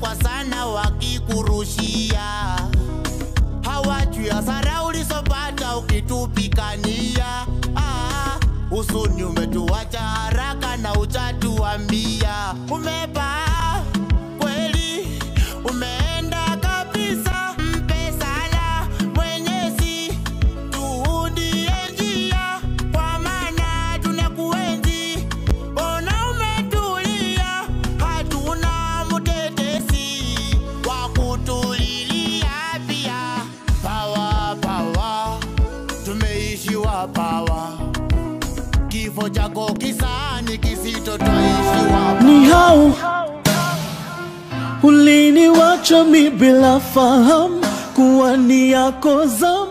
kwa sana wakikurushia. Hawajui hasara ulisopata ukitupikania. Usuni umetuacha haraka na hujatuambia. Umepaa kweli, umeenda kabisa. Mpe sala Mwenyezi, tuhudie njia, kwa maana tunakuenzi. Ona umetulia, hatuna mtetezi wa kutulilia pia. Pawa, pawa, tumeishiwa pawa. Kifo chako kisani kisito twaishiwa. Ni hao uliniwacha mi bila fahamu kuwa ni yako zamu.